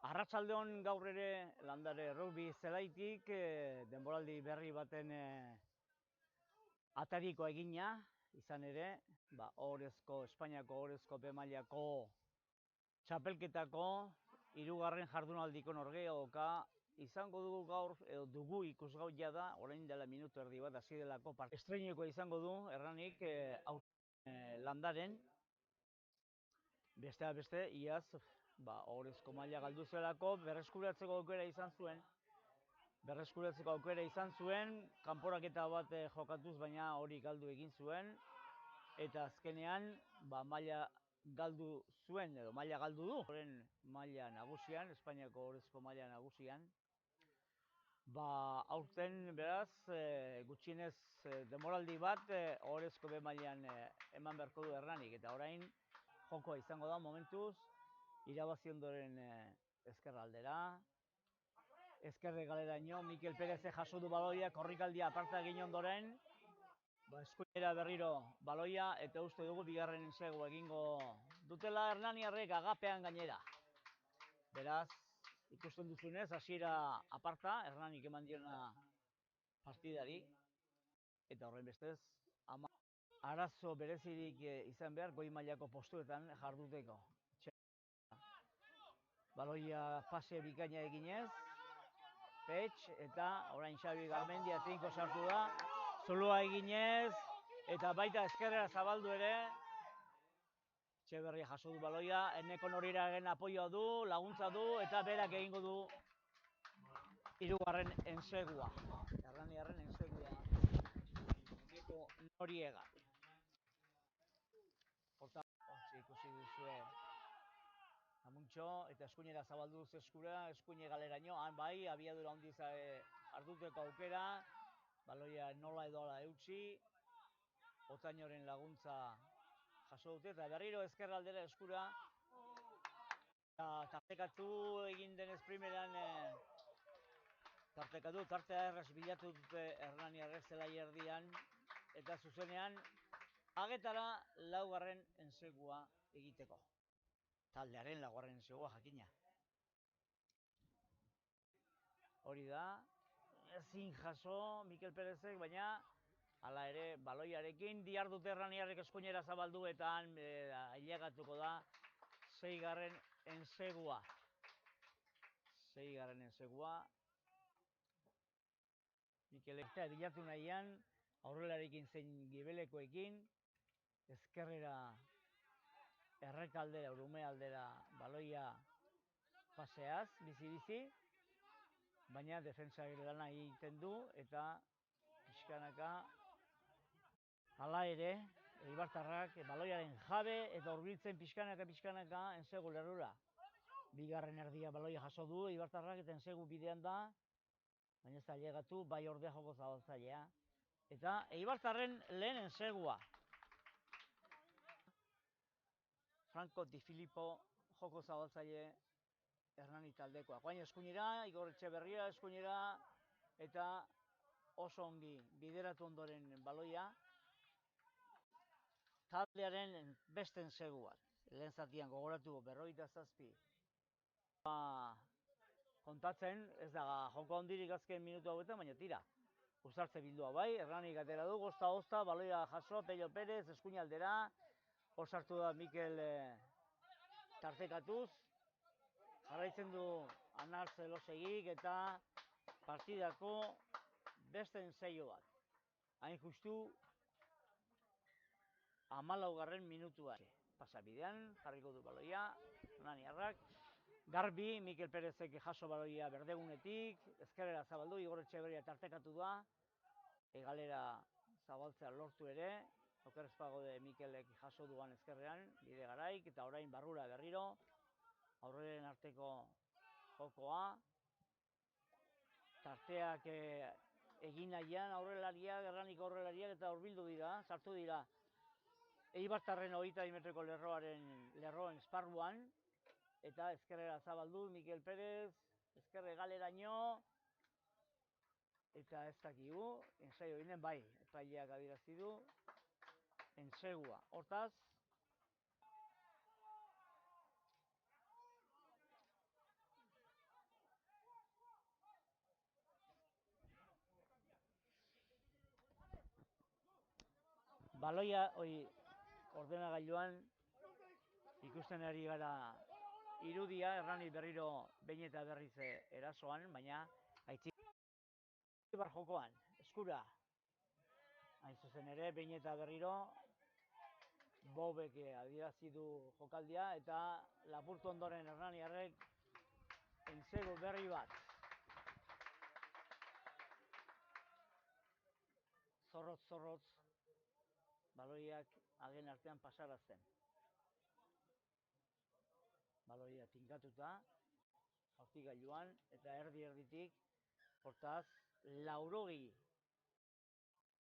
Arratsaldeon gaur ere Landare Rugby zelaitik denboraldi berri baten atariko egina, izan ere, Espainiako ohorezko B mailako txapelketako 3. jardunaldiko norgehiagoka izango dugu gaur, edo dugu ikusgau jada, orain dela minutu erdi bat hasi delako estreinekoa izango du, erranik, Landaren, besteak beste, iaz, ohorezko maila galdu zelako, berreskuratzeko aukera izan zuen, kanporaketa bat jokatuz, baina hori galdu egin zuen, eta azkenean, maila galdu zuen, edo maila galdu du, horren maila nagusian, Espainiako ohorezko maila nagusian, aurten, beraz, gutxienez denboraldi bat ohorezko B mailan eman beharko du erranik, eta orain jokoa izango da momentuz, irabazi ondoren ezkerraldera, ezkerre galeraino, Mikel Perez jaso du baloia, korrikaldia aparta egin ondoren, eskuinera berriro baloia, eta uste dugu bigarren ensegu egingo dutela hernaniarrek agapean gainera. Beraz, ikusten duzunez, hasiera aparta, Hernanik eman diona partidari, eta horren bestez, arazo berezirik izan behar goi mailako postuetan jarduteko. Baloia pase bikaina eginez, Pets, eta orain Xabi Garmendia trinko sartu da, zulua eginez, eta baita ezkerrera zabaldu ere, Etxeberria jaso du baloia, Eneko Noriraren apoioa du, laguntza du, eta berak egingo du 3. ensegua. Erraniarren ensegua. Eneko Noriega. Hortz ikusi duzue Amuntxo, eta eskuinera zabalduz eskura, eskuine galeraino, han bai, abiadura handiz arduteko aukera, baloia nola edo ala eutxi, Otainoren laguntza jaso dute, eta berriro ezkerraldera eskura, tartekatu egin denez primeran, tartea erraz bilatu dute Hernaniarrek zelai erdian, eta zuzenean, agetara 4. ensegua egiteko. Taldearen 4. ensegua jakina. Hori da, ezin jaso Mikel Perezek, baina hala ere, baloiarekin dihardute Hernaniarrek eskuinera zabaldu eta ailegatuko da 6. ensegua. 6. ensegua. Mikel Perezek bilatu nahian, aurrelarekin zein gibelekoekin, ezkerrera errekaldera, urume aldera baloia paseaz, bizi-bizi, baina defensa lana egiten du, eta pixkanaka, hala ere, eibartarrak baloiaren jabe, eta hurbiltzen pixkanaka ensegu lerrura. Bigarren erdia baloia jaso du, eibartarrak, eta ensegu bidean da, baina ez da ailegatu, bai ordea joko zabaltzailea. Eta eibartarren lehen ensegua. Franco Di Filippo joko zabaltzaile Hernani taldekoa. Guain eskuinera, Igor Etxeberria eskuinera, eta oso ongi bideratu ondoren baloia. Taldearen beste ensegu bat. Lehen zatian gogoratu 57. Kontatzen, ez da joko handirik azken minutu hauetan, baina tira. Uzartze bildua bai, Hernanik atera du, ozta, baloia jaso, Pello Perez, eskuin aldera, hor sartu da Mikel tartekatuz, jarraitzen du Anartz Elosegik eta partidako beste ensegu bat. Hain justu 14. minutua. Pasabidean, jarriko du baloia, Hernaniarrak. Garbi, Mikel Perezek jaso baloia berdegunetik, ezkerrera zabaldu, Igor Etxeberria tartekatu da, egalera zabaltzea lortu ere, oker espagode Mikelek jaso duan ezkerrean, bide garaik, eta orain barrura berriro, aurreren arteko jokoa, tarteak egin nahian aurrelariak, Hernaniko aurrelariak, eta hurbildu dira, sartu dira, Eibartarren 20 metroko lerroen esparruan, eta ezkerrera zabaldu, Mikel Perez, ezkerre galeraino, eta ez dakigu, ensaio ginen bai, epaileak adierazi du, ensegua. Hortaz, Baloia, ordenagailuan ikusten ari gara irudia, Hernani berriro behin eta berriz erasoan, baina Aitzibar jokoan, eskura. Hain zuzen ere, behin eta berriro, Bobek adierazi du jokaldia, eta lapurtu ondoren Hernaniarrek entzego berri bat. Zorrotz, baloiak hagen artean pasarazten. Baloia tinkatuta, jaurtigailuan, eta erdi-erditik, hortaz, 80